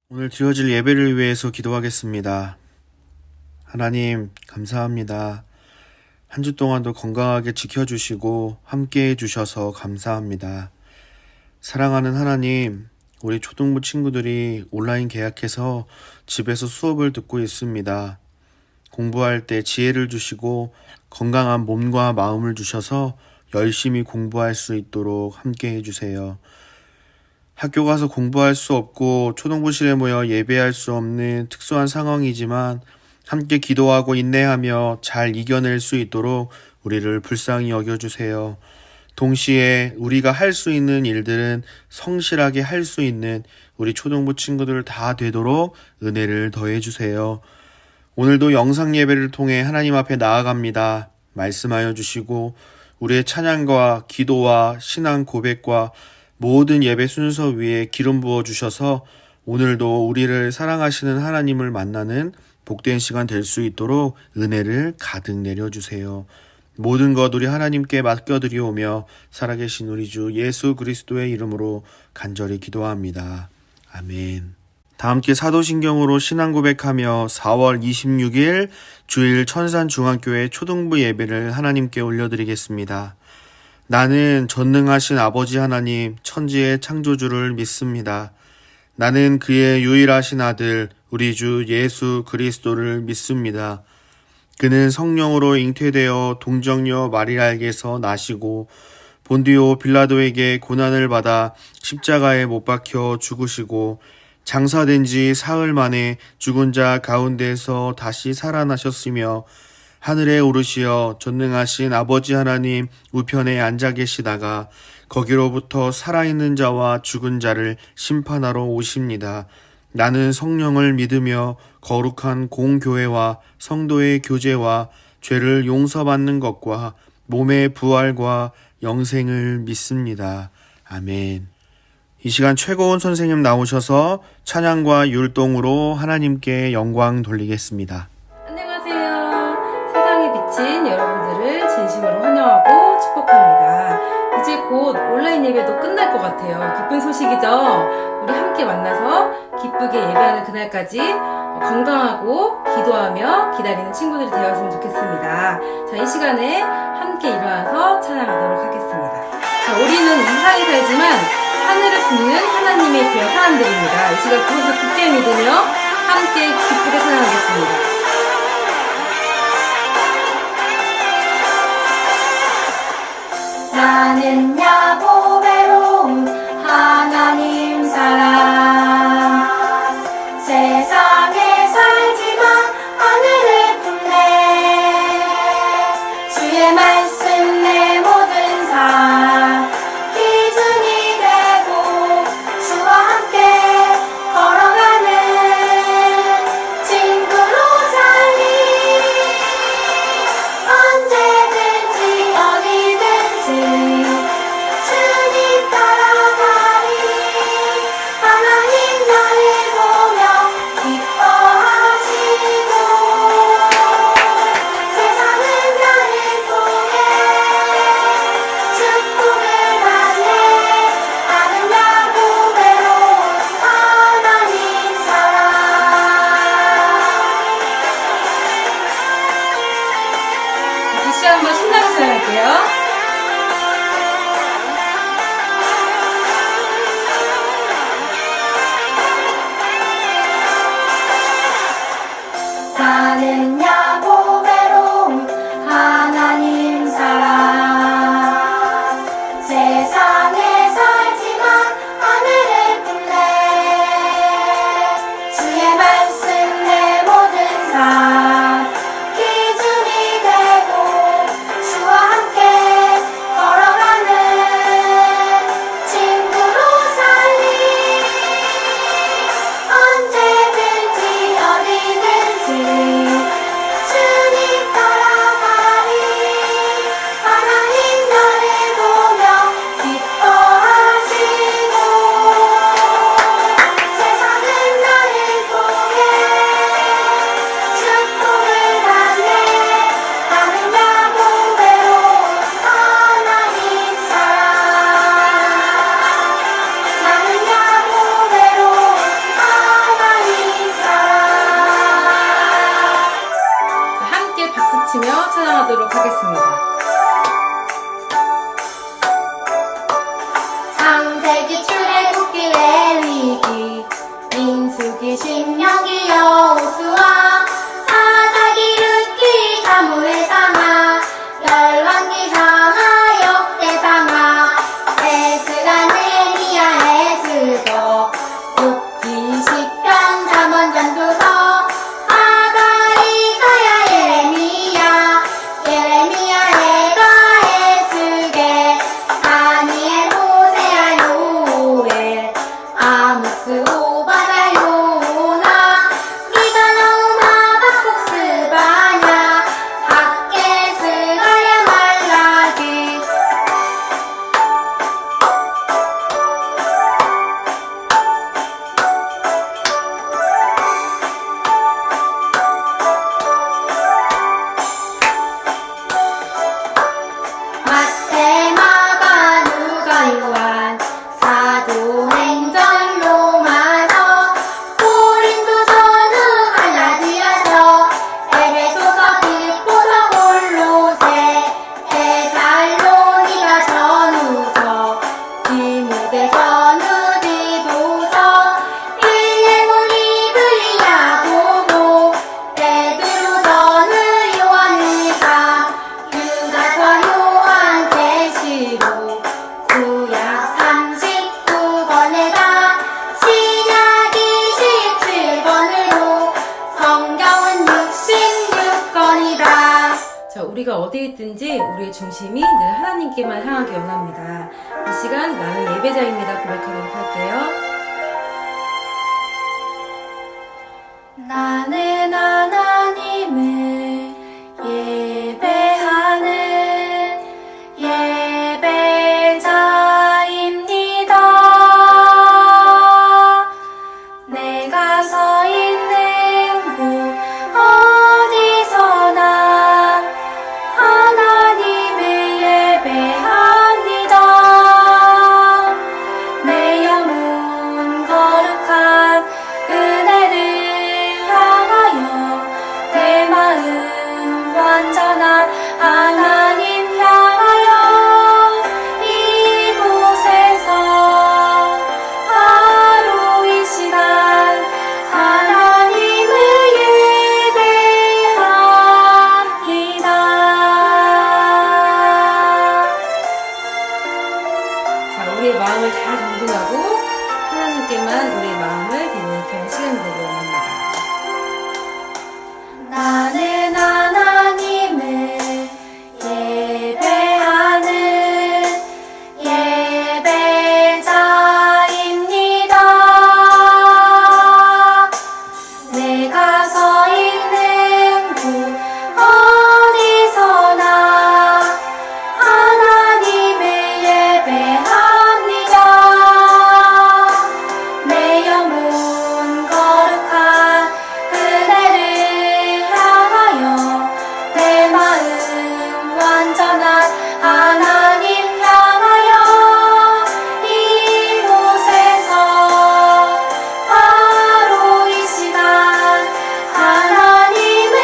오늘 드려질 예배를 위해서 기도하겠습니다. 하나님, 감사합니다. 한 주 동안도 건강하게 지켜주시고 함께 해주셔서 감사합니다. 사랑하는 하나님, 우리 초등부 친구들이 온라인 개학해서 집에서 수업을 듣고 있습니다. 공부할 때 지혜를 주시고 건강한 몸과 마음을 주셔서 열심히 공부할 수 있도록 함께 해주세요. 학교 가서 공부할 수 없고 초등부실에 모여 예배할 수 없는 특수한 상황이지만 함께 기도하고 인내하며 잘 이겨낼 수 있도록 우리를 불쌍히 여겨주세요. 동시에 우리가 할 수 있는 일들은 성실하게 할 수 있는 우리 초등부 친구들 다 되도록 은혜를 더해주세요. 오늘도 영상 예배를 통해 하나님 앞에 나아갑니다. 말씀하여 주시고 우리의 찬양과 기도와 신앙 고백과 모든 예배 순서 위에 기름 부어 주셔서 오늘도 우리를 사랑하시는 하나님을 만나는 복된 시간 될 수 있도록 은혜를 가득 내려주세요. 모든 것 우리 하나님께 맡겨드리오며 살아계신 우리 주 예수 그리스도의 이름으로 간절히 기도합니다. 아멘. 다 함께 사도신경으로 신앙 고백하며 4월 26일 주일 천산중앙교회 초등부 예배를 하나님께 올려드리겠습니다. 나는 전능하신 아버지 하나님 천지의 창조주를 믿습니다. 나는 그의 유일하신 아들 우리 주 예수 그리스도를 믿습니다. 그는 성령으로 잉태되어 동정녀 마리아에게서 나시고 본디오 빌라도에게 고난을 받아 십자가에 못 박혀 죽으시고 장사된 지 사흘 만에 죽은 자 가운데서 다시 살아나셨으며 하늘에 오르시어 전능하신 아버지 하나님 우편에 앉아 계시다가 거기로부터 살아있는 자와 죽은 자를 심판하러 오십니다. 나는 성령을 믿으며 거룩한 공교회와 성도의 교제와 죄를 용서받는 것과 몸의 부활과 영생을 믿습니다. 아멘. 이 시간 최고원 선생님 나오셔서 찬양과 율동으로 하나님께 영광 돌리겠습니다. 세상에 비친 여러분들을 진심으로 환영하고 축복합니다. 이제 곧 온라인 예배도 끝날 것 같아요. 기쁜 소식이죠? 우리 함께 만나서 기쁘게 예배하는 그날까지 건강하고 기도하며 기다리는 친구들이 되었으면 좋겠습니다. 자, 이 시간에 함께 일어나서 찬양하도록 하겠습니다. 자, 우리는 이 세상에 살지만 하늘을 품는 하나님의 귀한 사람들입니다. 이 시간 그것을 굳게 믿으며 함께 기쁘게 찬양하겠습니다. 나는 야곱 외로운 하나님 사랑 세상에 살지만 하늘을 품네 주의 말씀 내 모든 삶 기준이 되고 주와 함께 걸어가는 친구로 살리 언제든지 어디든지 출애굽기 출애굽기 레위기 민수기 신명기 여호수아 사사기 룻기 사무엘 상하 열왕기 상하 역대상하 에스라 느헤미야 에스더 욥기 시편 잠언 전도서 하가리 이사야 예레미야 에가 에스겔 다니엘 호세아 요엘 아모스 오바다 요나 미가 너움 하박국 스바냐 학겔 스가랴 말라기 마태 마가 누가 요한 사도행전 로마서 고린도 전후 갈라디아서 에베소서 빌립보서 골로새 데살로니가 전후서 디모데 전후 디도서 빌레몬 이브리 야고보 베드로 전후 요한일서 유다서 요한 계시록 구약 39권에다 신약 27권으로 성경은 66권이다. 자, 우리가 어디에 있든지 우리의 중심이 늘 하나님께만 향하기 원합니다. 이 시간 나는 예배자입니다 고백하도록 할게요. 나는 하나님을 예배하는 예배자입니다. 내가 서 있는 곳 어디서나 하나님을 예배합니다. 내 영혼 거룩한 은혜를 향하여 내 마음 완전한 하나님 향하여 이곳에서 하루 이 시간 하나님을 예배합니다. 자, 우리의 마음을 잘 정돈하고 하나님께만 우리의 마음을 드리는 귀한 시간 되기 원합니다. 나는 하나님을 예배하는 예배자입니다. 내가 서 있는 곳 어디서나 하나님을 예배합니다. 내 영혼 거룩한 은혜를 향하여 내 마음 완전한 하나님 향하여 이곳에서 바로 이 시간 하나님을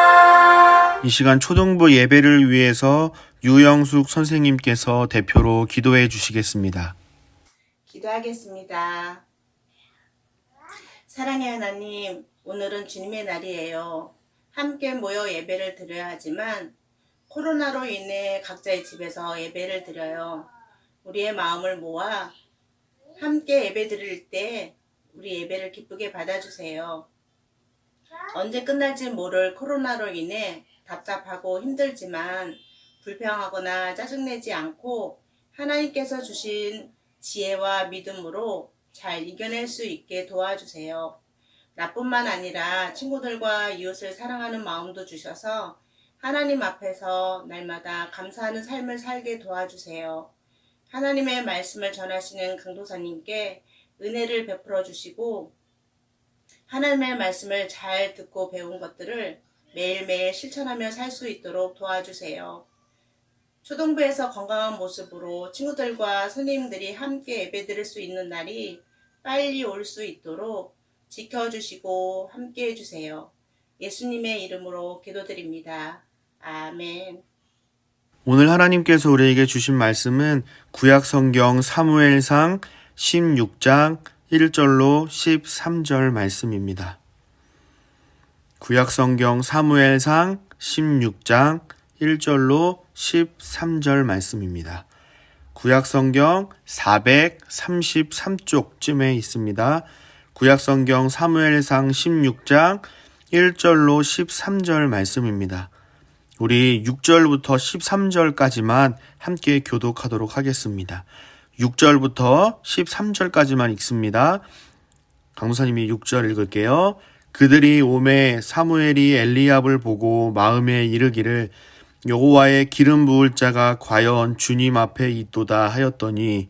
예배합니다. 이 시간 초등부 예배를 위해서 유영숙 선생님께서 대표로 기도해 주시겠습니다. 기도하겠습니다. 사랑의 하나님, 오늘은 주님의 날이에요. 함께 모여 예배를 드려야 하지만 코로나로 인해 각자의 집에서 예배를 드려요. 우리의 마음을 모아 함께 예배 드릴 때 우리 예배를 기쁘게 받아주세요. 언제 끝날지 모를 코로나로 인해 답답하고 힘들지만 불평하거나 짜증내지 않고 하나님께서 주신 지혜와 믿음으로 잘 이겨낼 수 있게 도와주세요. 나뿐만 아니라 친구들과 이웃을 사랑하는 마음도 주셔서 하나님 앞에서 날마다 감사하는 삶을 살게 도와주세요. 하나님의 말씀을 전하시는 강도사님께 은혜를 베풀어 주시고 하나님의 말씀을 잘 듣고 배운 것들을 매일매일 실천하며 살 수 있도록 도와주세요. 초등부에서 건강한 모습으로 친구들과 선생님들이 함께 예배드릴 수 있는 날이 빨리 올 수 있도록 지켜주시고 함께 해주세요. 예수님의 이름으로 기도드립니다. 아멘. 오늘 하나님께서 우리에게 주신 말씀은 구약성경 사무엘상 16장 1절로 13절 말씀입니다. 구약성경 사무엘상 16장 1절로 13절 말씀입니다. 구약성경 433쪽쯤에 있습니다. 구약성경 사무엘상 16장 1절로 13절 말씀입니다. 우리 6절부터 13절까지만 함께 교독하도록 하겠습니다. 6절부터 13절까지만 읽습니다. 강무사님이 6절 읽을게요. 그들이 오매 사무엘이 엘리압을 보고 마음에 이르기를 여호와의 기름 부을 자가 과연 주님 앞에 있도다 하였더니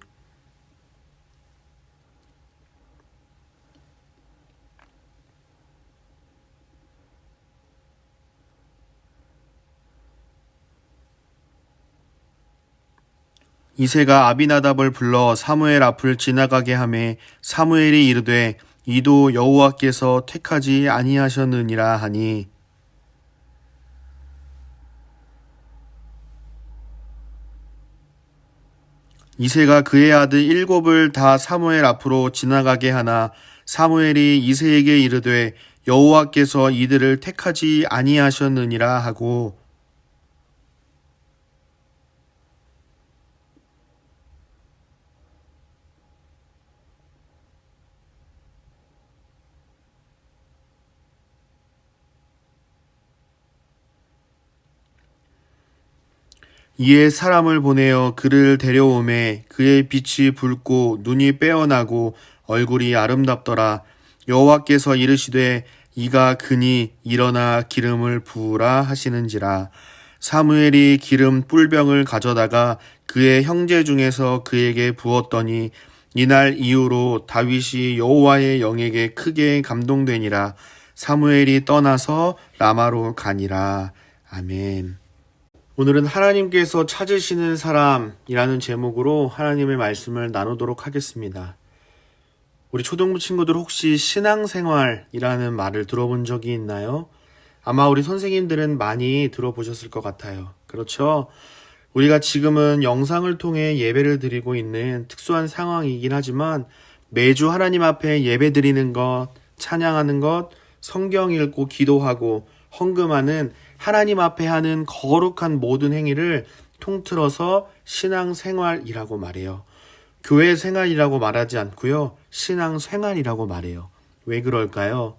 이새가 아비나답을 불러 사무엘 앞을 지나가게 하매 사무엘이 이르되 이도 여호와께서 택하지 아니하셨느니라 하니 이새가 그의 아들 7을 다 사무엘 앞으로 지나가게 하나 사무엘이 이새에게 이르되 여호와께서 이들을 택하지 아니하셨느니라 하고 이에 사람을 보내어 그를 데려오매 그의 빛이 붉고 눈이 빼어나고 얼굴이 아름답더라. 여호와께서 이르시되 이가 그니 일어나 기름을 부으라 하시는지라. 사무엘이 기름 뿔병을 가져다가 그의 형제 중에서 그에게 부었더니 이날 이후로 다윗이 여호와의 영에게 크게 감동되니라. 사무엘이 떠나서 라마로 가니라. 아멘. 오늘은 하나님께서 찾으시는 사람이라는 제목으로 하나님의 말씀을 나누도록 하겠습니다. 우리 초등부 친구들 혹시 신앙생활이라는 말을 들어본 적이 있나요? 아마 우리 선생님들은 많이 들어보셨을 것 같아요. 그렇죠? 우리가 지금은 영상을 통해 예배를 드리고 있는 특수한 상황이긴 하지만 매주 하나님 앞에 예배 드리는 것, 찬양하는 것, 성경 읽고 기도하고 헌금하는 하나님 앞에 하는 거룩한 모든 행위를 통틀어서 신앙생활이라고 말해요. 교회 생활이라고 말하지 않고요. 신앙생활이라고 말해요. 왜 그럴까요?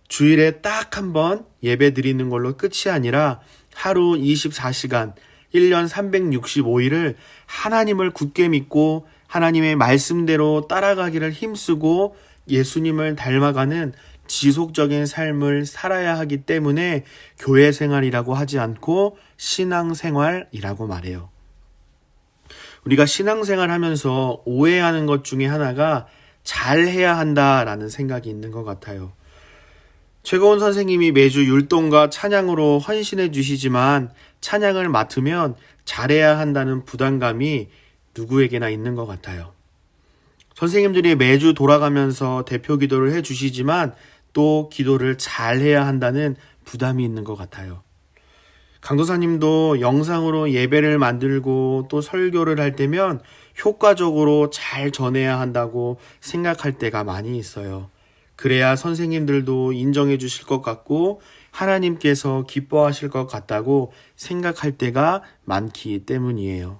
주일에 딱 한 번 예배 드리는 걸로 끝이 아니라 하루 24시간, 1년 365일을 하나님을 굳게 믿고 하나님의 말씀대로 따라가기를 힘쓰고 예수님을 닮아가는 지속적인 삶을 살아야 하기 때문에 교회 생활이라고 하지 않고 신앙생활이라고 말해요. 우리가 신앙생활 하면서 오해하는 것 중에 하나가 잘해야 한다라는 생각이 있는 것 같아요. 최고원 선생님이 매주 율동과 찬양으로 헌신해 주시지만 찬양을 맡으면 잘해야 한다는 부담감이 누구에게나 있는 것 같아요. 선생님들이 매주 돌아가면서 대표 기도를 해 주시지만 또 기도를 잘해야 한다는 부담이 있는 것 같아요. 강도사님도 영상으로 예배를 만들고 또 설교를 할 때면 효과적으로 잘 전해야 한다고 생각할 때가 많이 있어요. 그래야 선생님들도 인정해 주실 것 같고 하나님께서 기뻐하실 것 같다고 생각할 때가 많기 때문이에요.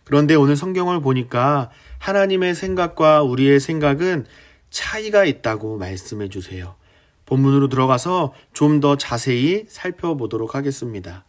그런데 오늘 성경을 보니까 하나님의 생각과 우리의 생각은 차이가 있다고 말씀해 주세요. 본문으로 들어가서 좀 더 자세히 살펴보도록 하겠습니다.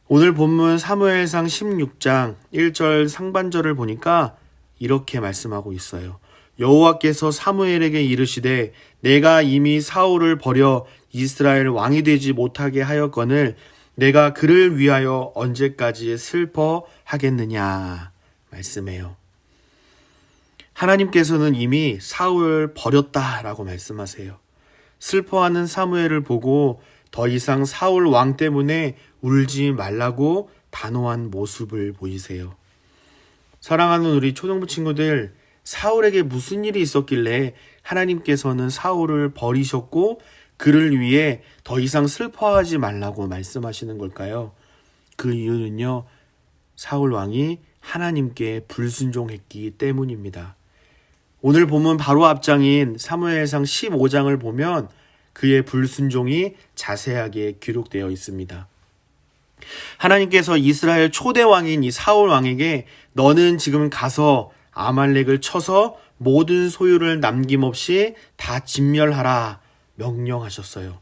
오늘 본문 사무엘상 16장 1절 상반절을 보니까 이렇게 말씀하고 있어요. 여호와께서 사무엘에게 이르시되 내가 이미 사울을 버려 이스라엘 왕이 되지 못하게 하였거늘 내가 그를 위하여 언제까지 슬퍼하겠느냐 말씀해요. 하나님께서는 이미 사울을 버렸다라고 말씀하세요. 슬퍼하는 사무엘을 보고 더 이상 사울 왕 때문에 울지 말라고 단호한 모습을 보이세요. 사랑하는 우리 초등부 친구들, 사울에게 무슨 일이 있었길래 하나님께서는 사울을 버리셨고 그를 위해 더 이상 슬퍼하지 말라고 말씀하시는 걸까요? 그 이유는요, 사울 왕이 하나님께 불순종했기 때문입니다. 오늘 본문 바로 앞장인 사무엘상 15장을 보면 그의 불순종이 자세하게 기록되어 있습니다. 하나님께서 이스라엘 초대 왕인 이 사울 왕에게 너는 지금 가서 아말렉을 쳐서 모든 소유를 남김없이 다 진멸하라 명령하셨어요.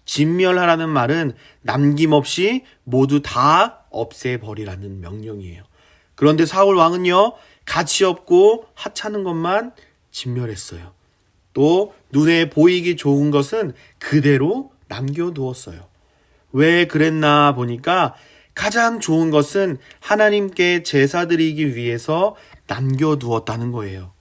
진멸하라는 말은 남김없이 모두 다 없애버리라는 명령이에요. 그런데 사울 왕은요, 가치 없고 하찮은 것만 진멸했어요. 또 눈에 보이기 좋은 것은 그대로 남겨두었어요. 왜 그랬나 보니까 가장 좋은 것은 하나님께 제사 드리기 위해서 남겨두었다는 거예요.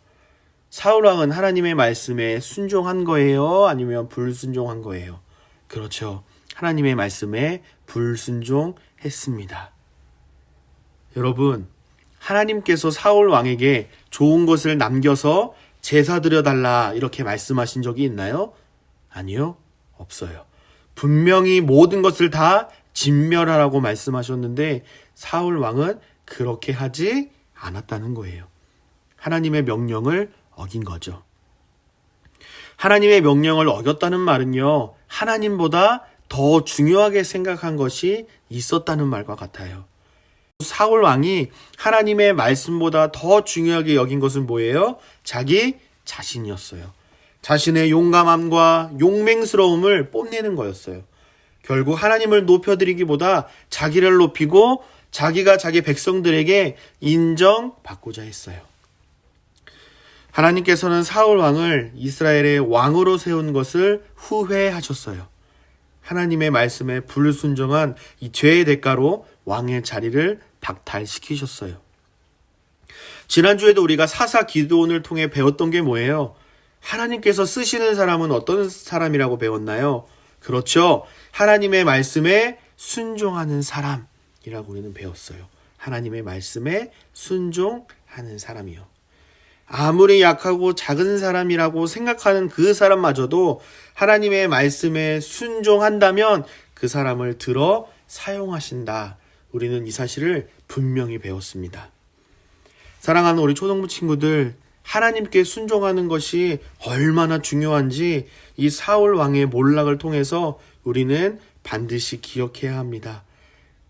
사울 왕은 하나님의 말씀에 순종한 거예요? 아니면 불순종한 거예요? 그렇죠. 하나님의 말씀에 불순종했습니다. 여러분, 하나님께서 사울 왕에게 좋은 것을 남겨서 제사 드려달라 이렇게 말씀하신 적이 있나요? 아니요, 없어요. 분명히 모든 것을 다 진멸하라고 말씀하셨는데 사울 왕은 그렇게 하지 않았다는 거예요. 하나님의 명령을 어긴 거죠. 하나님의 명령을 어겼다는 말은요, 하나님보다 더 중요하게 생각한 것이 있었다는 말과 같아요. 사울 왕이 하나님의 말씀보다 더 중요하게 여긴 것은 뭐예요? 자기 자신이었어요. 자신의 용감함과 용맹스러움을 뽐내는 거였어요. 결국 하나님을 높여드리기보다 자기를 높이고 자기가 자기 백성들에게 인정받고자 했어요. 하나님께서는 사울 왕을 이스라엘의 왕으로 세운 것을 후회하셨어요. 하나님의 말씀에 불순종한 이 죄의 대가로 왕의 자리를 박탈시키셨어요. 지난주에도 우리가 사사 기드온을 통해 배웠던 게 뭐예요? 하나님께서 쓰시는 사람은 어떤 사람이라고 배웠나요? 그렇죠. 하나님의 말씀에 순종하는 사람이라고 우리는 배웠어요. 하나님의 말씀에 순종하는 사람이요. 아무리 약하고 작은 사람이라고 생각하는 그 사람마저도 하나님의 말씀에 순종한다면 그 사람을 들어 사용하신다. 우리는 이 사실을 분명히 배웠습니다. 사랑하는 우리 초등부 친구들, 하나님께 순종하는 것이 얼마나 중요한지 이 사울 왕의 몰락을 통해서 우리는 반드시 기억해야 합니다.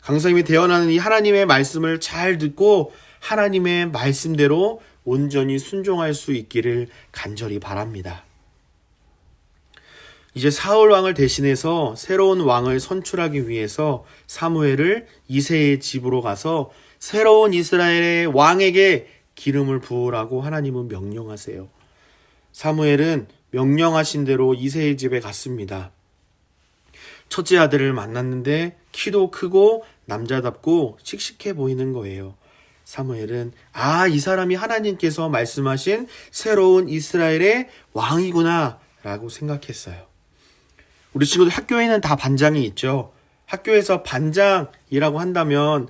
강사님이 대언하는 이 하나님의 말씀을 잘 듣고 하나님의 말씀대로 온전히 순종할 수 있기를 간절히 바랍니다. 이제 사울 왕을 대신해서 새로운 왕을 선출하기 위해서 사무엘을 이새의 집으로 가서 새로운 이스라엘의 왕에게 기름을 부으라고 하나님은 명령하세요. 사무엘은 명령하신 대로 이새의 집에 갔습니다. 첫째 아들을 만났는데 키도 크고 남자답고 씩씩해 보이는 거예요. 사무엘은 이 사람이 하나님께서 말씀하신 새로운 이스라엘의 왕이구나 라고 생각했어요. 우리 친구들 학교에는 다 반장이 있죠. 학교에서 반장이라고 한다면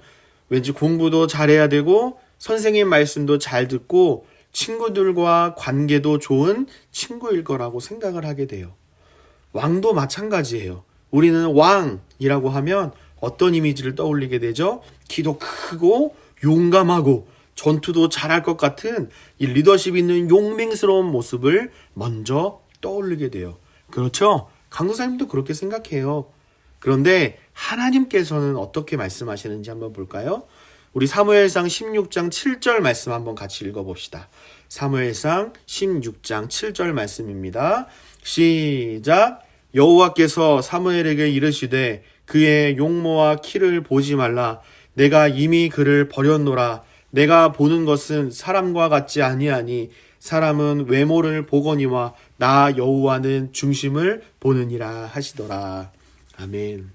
왠지 공부도 잘해야 되고 선생님 말씀도 잘 듣고 친구들과 관계도 좋은 친구일 거라고 생각을 하게 돼요. 왕도 마찬가지예요. 우리는 왕이라고 하면 어떤 이미지를 떠올리게 되죠? 키도 크고 용감하고 전투도 잘할 것 같은 이 리더십 있는 용맹스러운 모습을 먼저 떠올리게 돼요. 그렇죠? 강도사님도 그렇게 생각해요. 그런데 하나님께서는 어떻게 말씀하시는지 한번 볼까요? 우리 사무엘상 16장 7절 말씀 한번 같이 읽어봅시다. 사무엘상 16장 7절 말씀입니다. 시작. 여호와께서 사무엘에게 이르시되 그의 용모와 키를 보지 말라. 내가 이미 그를 버렸노라. 내가 보는 것은 사람과 같지 아니하니 사람은 외모를 보거니와 나 여호와는 중심을 보느니라 하시더라. 아멘.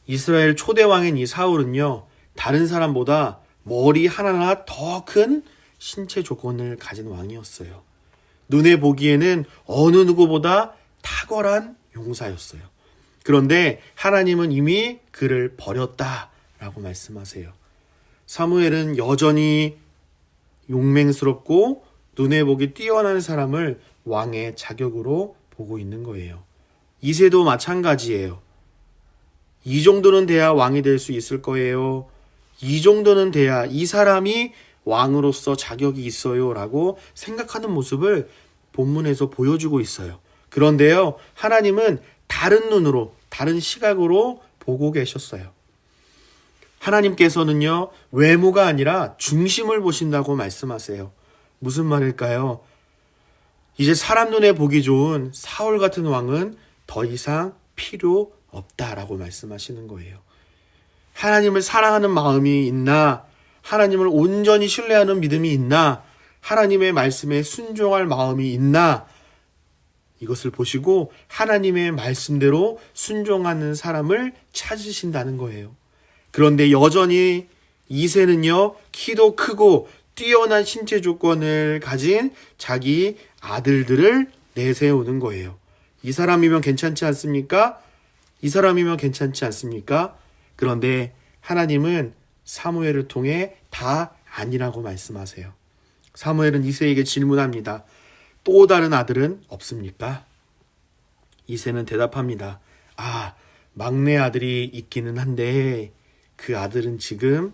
이스라엘 초대왕인 이 사울은요, 다른 사람보다 머리 하나하나 더 큰 신체 조건을 가진 왕이었어요. 눈에 보기에는 어느 누구보다 탁월한 용사였어요. 그런데 하나님은 이미 그를 버렸다라고 말씀하세요. 사무엘은 여전히 용맹스럽고 눈에 보기 뛰어난 사람을 왕의 자격으로 보고 있는 거예요. 이새도 마찬가지예요. 이 정도는 돼야 왕이 될 수 있을 거예요. 이 정도는 돼야 이 사람이 왕으로서 자격이 있어요 라고 생각하는 모습을 본문에서 보여주고 있어요. 그런데요, 하나님은 다른 눈으로, 다른 시각으로 보고 계셨어요. 하나님께서는요, 외모가 아니라 중심을 보신다고 말씀하세요. 무슨 말일까요? 이제 사람 눈에 보기 좋은 사울 같은 왕은 더 이상 필요 없다라고 말씀하시는 거예요. 하나님을 사랑하는 마음이 있나? 하나님을 온전히 신뢰하는 믿음이 있나? 하나님의 말씀에 순종할 마음이 있나? 이것을 보시고 하나님의 말씀대로 순종하는 사람을 찾으신다는 거예요. 그런데 여전히 이새는요, 키도 크고 뛰어난 신체 조건을 가진 자기 아들들을 내세우는 거예요. 이 사람이면 괜찮지 않습니까? 이 사람이면 괜찮지 않습니까? 그런데 하나님은 사무엘을 통해 다 아니라고 말씀하세요. 사무엘은 이새에게 질문합니다. 또 다른 아들은 없습니까? 이새는 대답합니다. 막내 아들이 있기는 한데 그 아들은 지금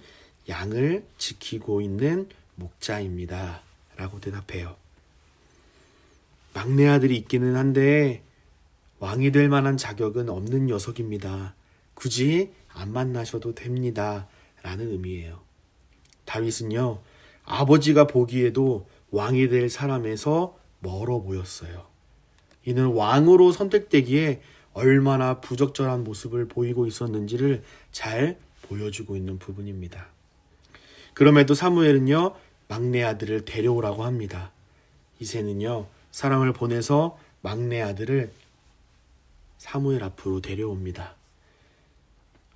양을 지키고 있는 목자입니다. 라고 대답해요. 막내 아들이 있기는 한데 왕이 될 만한 자격은 없는 녀석입니다. 굳이 안 만나셔도 됩니다. 라는 의미예요. 다윗은요, 아버지가 보기에도 왕이 될 사람에서 멀어 보였어요. 이는 왕으로 선택되기에 얼마나 부적절한 모습을 보이고 있었는지를 잘 보여주고 있는 부분입니다. 그럼에도 사무엘은요, 막내 아들을 데려오라고 합니다. 이새는요, 사람을 보내서 막내 아들을 사무엘 앞으로 데려옵니다.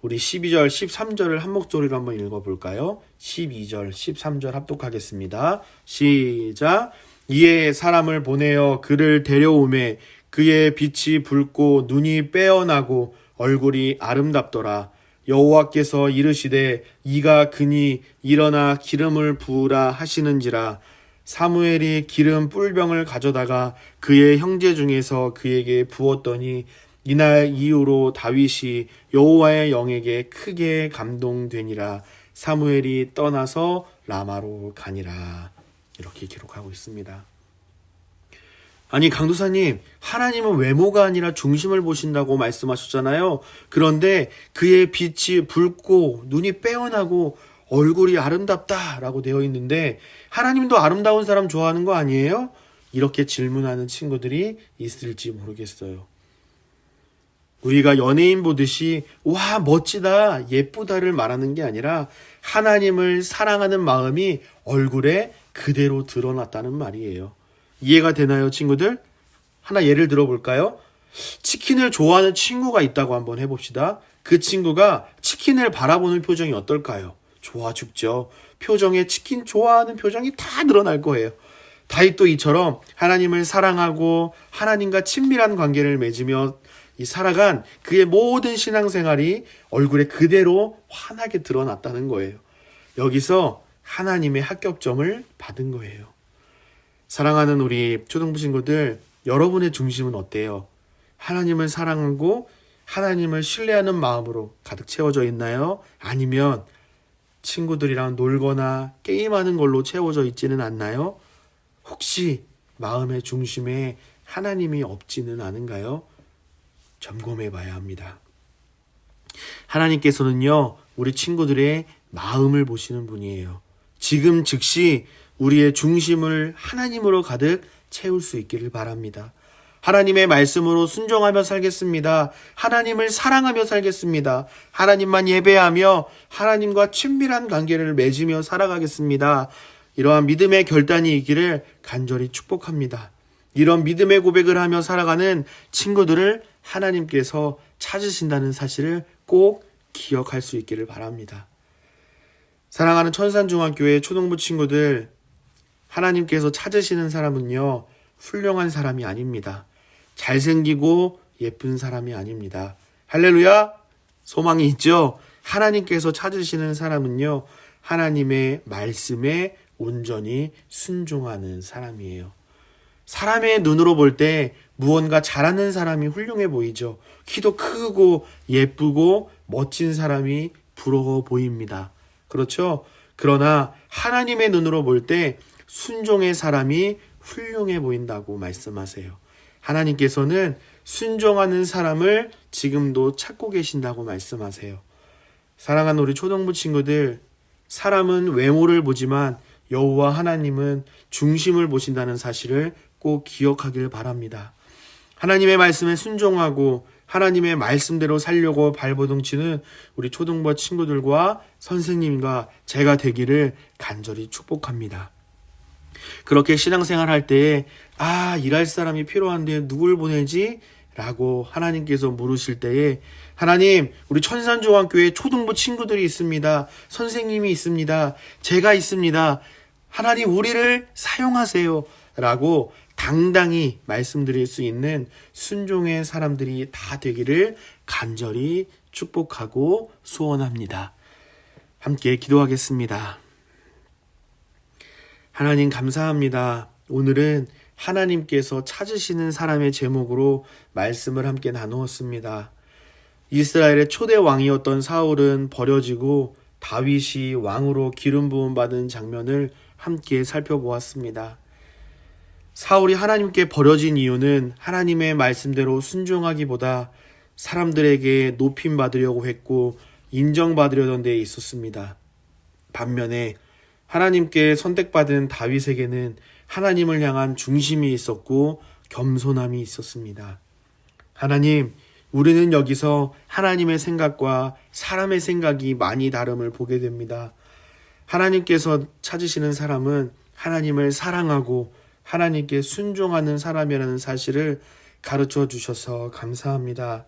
우리 12절, 13절을 한 목소리로 한번 읽어볼까요? 12절, 13절 합독하겠습니다. 시작! 이에 사람을 보내어 그를 데려오매 그의 빛이 붉고 눈이 빼어나고 얼굴이 아름답더라. 여호와께서 이르시되 이가 그니 일어나 기름을 부으라 하시는지라. 사무엘이 기름 뿔병을 가져다가 그의 형제 중에서 그에게 부었더니 이날 이후로 다윗이 여호와의 영에게 크게 감동되니라. 사무엘이 떠나서 라마로 가니라. 이렇게 기록하고 있습니다. 아니, 강도사님, 하나님은 외모가 아니라 중심을 보신다고 말씀하셨잖아요. 그런데 그의 빛이 붉고 눈이 빼어나고 얼굴이 아름답다라고 되어 있는데 하나님도 아름다운 사람 좋아하는 거 아니에요? 이렇게 질문하는 친구들이 있을지 모르겠어요. 우리가 연예인 보듯이 와 멋지다 예쁘다를 말하는 게 아니라 하나님을 사랑하는 마음이 얼굴에 그대로 드러났다는 말이에요. 이해가 되나요, 친구들? 하나 예를 들어볼까요? 치킨을 좋아하는 친구가 있다고 한번 해봅시다. 그 친구가 치킨을 바라보는 표정이 어떨까요? 좋아 죽죠. 표정에 치킨 좋아하는 표정이 다 드러날 거예요. 다윗도 이처럼 하나님을 사랑하고 하나님과 친밀한 관계를 맺으며 살아간 그의 모든 신앙생활이 얼굴에 그대로 환하게 드러났다는 거예요. 여기서 하나님의 합격점을 받은 거예요. 사랑하는 우리 초등부 친구들, 여러분의 중심은 어때요? 하나님을 사랑하고 하나님을 신뢰하는 마음으로 가득 채워져 있나요? 아니면 친구들이랑 놀거나 게임하는 걸로 채워져 있지는 않나요? 혹시 마음의 중심에 하나님이 없지는 않은가요? 점검해 봐야 합니다. 하나님께서는요, 우리 친구들의 마음을 보시는 분이에요. 지금 즉시 우리의 중심을 하나님으로 가득 채울 수 있기를 바랍니다. 하나님의 말씀으로 순종하며 살겠습니다. 하나님을 사랑하며 살겠습니다. 하나님만 예배하며 하나님과 친밀한 관계를 맺으며 살아가겠습니다. 이러한 믿음의 결단이 있기를 간절히 축복합니다. 이런 믿음의 고백을 하며 살아가는 친구들을 하나님께서 찾으신다는 사실을 꼭 기억할 수 있기를 바랍니다. 사랑하는 천산중학교의 초등부 친구들, 하나님께서 찾으시는 사람은요, 훌륭한 사람이 아닙니다. 잘생기고 예쁜 사람이 아닙니다. 할렐루야! 소망이 있죠? 하나님께서 찾으시는 사람은요, 하나님의 말씀에 온전히 순종하는 사람이에요. 사람의 눈으로 볼 때 무언가 잘하는 사람이 훌륭해 보이죠. 키도 크고 예쁘고 멋진 사람이 부러워 보입니다. 그렇죠? 그러나 하나님의 눈으로 볼 때 순종의 사람이 훌륭해 보인다고 말씀하세요. 하나님께서는 순종하는 사람을 지금도 찾고 계신다고 말씀하세요. 사랑하는 우리 초등부 친구들, 사람은 외모를 보지만 여호와 하나님은 중심을 보신다는 사실을 꼭 기억하길 바랍니다. 하나님의 말씀에 순종하고 하나님의 말씀대로 살려고 발버둥치는 우리 초등부 친구들과 선생님과 제가 되기를 간절히 축복합니다. 그렇게 신앙생활 할 때에 일할 사람이 필요한데 누굴 보내지? 라고 하나님께서 물으실 때에 하나님, 우리 천산조항교회 초등부 친구들이 있습니다. 선생님이 있습니다. 제가 있습니다. 하나님, 우리를 사용하세요. 라고 당당히 말씀드릴 수 있는 순종의 사람들이 다 되기를 간절히 축복하고 소원합니다. 함께 기도하겠습니다. 하나님 감사합니다. 오늘은 하나님께서 찾으시는 사람의 제목으로 말씀을 함께 나누었습니다. 이스라엘의 초대 왕이었던 사울은 버려지고 다윗이 왕으로 기름 부음 받은 장면을 함께 살펴보았습니다. 사울이 하나님께 버려진 이유는 하나님의 말씀대로 순종하기보다 사람들에게 높임 받으려고 했고 인정받으려던 데에 있었습니다. 반면에 하나님께 선택받은 다윗에게는 하나님을 향한 중심이 있었고 겸손함이 있었습니다. 하나님, 우리는 여기서 하나님의 생각과 사람의 생각이 많이 다름을 보게 됩니다. 하나님께서 찾으시는 사람은 하나님을 사랑하고 하나님께 순종하는 사람이라는 사실을 가르쳐 주셔서 감사합니다.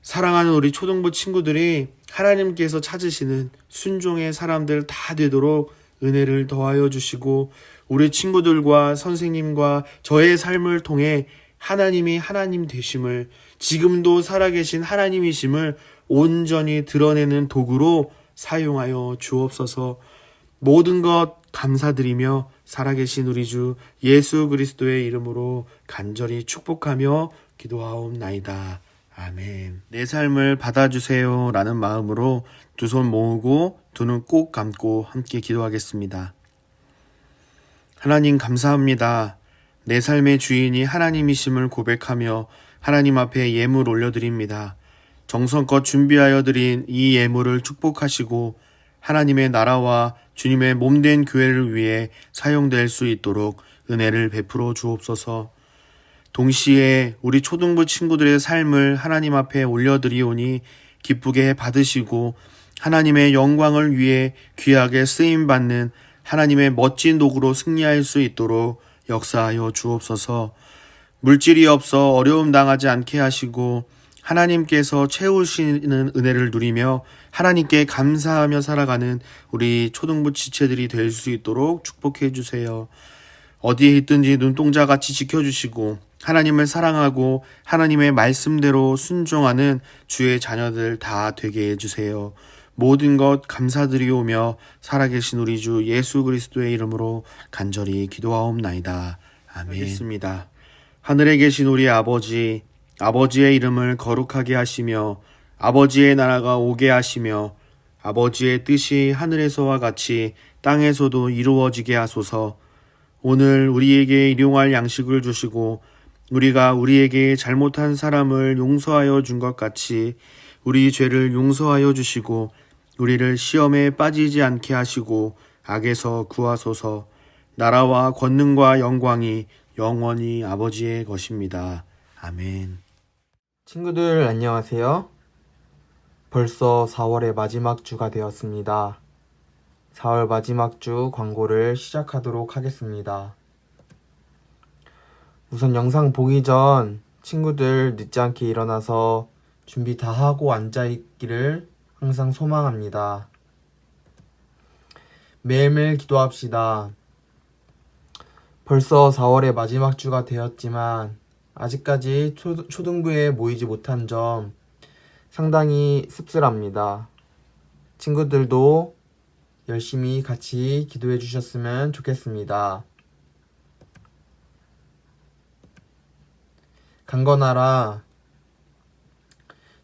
사랑하는 우리 초등부 친구들이 하나님께서 찾으시는 순종의 사람들 다 되도록 은혜를 더하여 주시고 우리 친구들과 선생님과 저의 삶을 통해 하나님이 하나님 되심을, 지금도 살아계신 하나님이심을 온전히 드러내는 도구로 사용하여 주옵소서. 모든 것 감사드리며 살아계신 우리 주 예수 그리스도의 이름으로 간절히 축복하며 기도하옵나이다. 아멘. 내 삶을 받아주세요 라는 마음으로 두 손 모으고 두 눈 꼭 감고 함께 기도하겠습니다. 하나님 감사합니다. 내 삶의 주인이 하나님이심을 고백하며 하나님 앞에 예물 올려드립니다. 정성껏 준비하여 드린 이 예물을 축복하시고 하나님의 나라와 주님의 몸된 교회를 위해 사용될 수 있도록 은혜를 베풀어 주옵소서. 동시에 우리 초등부 친구들의 삶을 하나님 앞에 올려드리오니 기쁘게 받으시고 하나님의 영광을 위해 귀하게 쓰임받는 하나님의 멋진 도구로 승리할 수 있도록 역사하여 주옵소서. 물질이 없어 어려움 당하지 않게 하시고 하나님께서 채우시는 은혜를 누리며 하나님께 감사하며 살아가는 우리 초등부 지체들이 될 수 있도록 축복해 주세요. 어디에 있든지 눈동자같이 지켜주시고 하나님을 사랑하고 하나님의 말씀대로 순종하는 주의 자녀들 다 되게 해주세요. 모든 것 감사드리오며 살아계신 우리 주 예수 그리스도의 이름으로 간절히 기도하옵나이다. 아멘. 알겠습니다. 하늘에 계신 우리 아버지, 아버지의 이름을 거룩하게 하시며 아버지의 나라가 오게 하시며 아버지의 뜻이 하늘에서와 같이 땅에서도 이루어지게 하소서. 오늘 우리에게 일용할 양식을 주시고 우리가 우리에게 잘못한 사람을 용서하여 준 것 같이 우리 죄를 용서하여 주시고 우리를 시험에 빠지지 않게 하시고 악에서 구하소서. 나라와 권능과 영광이 영원히 아버지의 것입니다. 아멘. 친구들 안녕하세요. 벌써 4월의 마지막 주가 되었습니다. 4월 마지막 주 광고를 시작하도록 하겠습니다. 우선 영상 보기 전 친구들 늦지 않게 일어나서 준비 다 하고 앉아있기를 항상 소망합니다. 매일매일 기도합시다. 벌써 4월의 마지막 주가 되었지만 아직까지 초등부에 모이지 못한 점 상당히 씁쓸합니다. 친구들도 열심히 같이 기도해 주셨으면 좋겠습니다. 강건하라.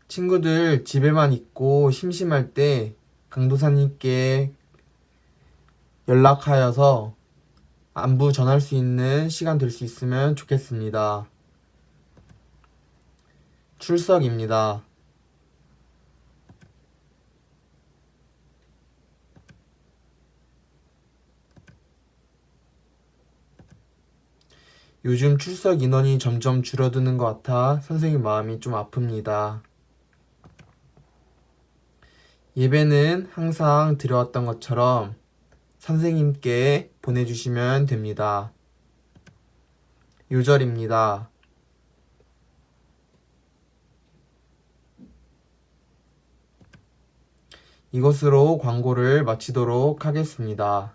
친구들 집에만 있고 심심할 때 강도사님께 연락하여서 안부 전할 수 있는 시간 될 수 있으면 좋겠습니다. 출석입니다. 요즘 출석 인원이 점점 줄어드는 것 같아 선생님 마음이 좀 아픕니다. 예배는 항상 드려왔던 것처럼 선생님께 보내주시면 됩니다. 요절입니다. 이것으로 광고를 마치도록 하겠습니다.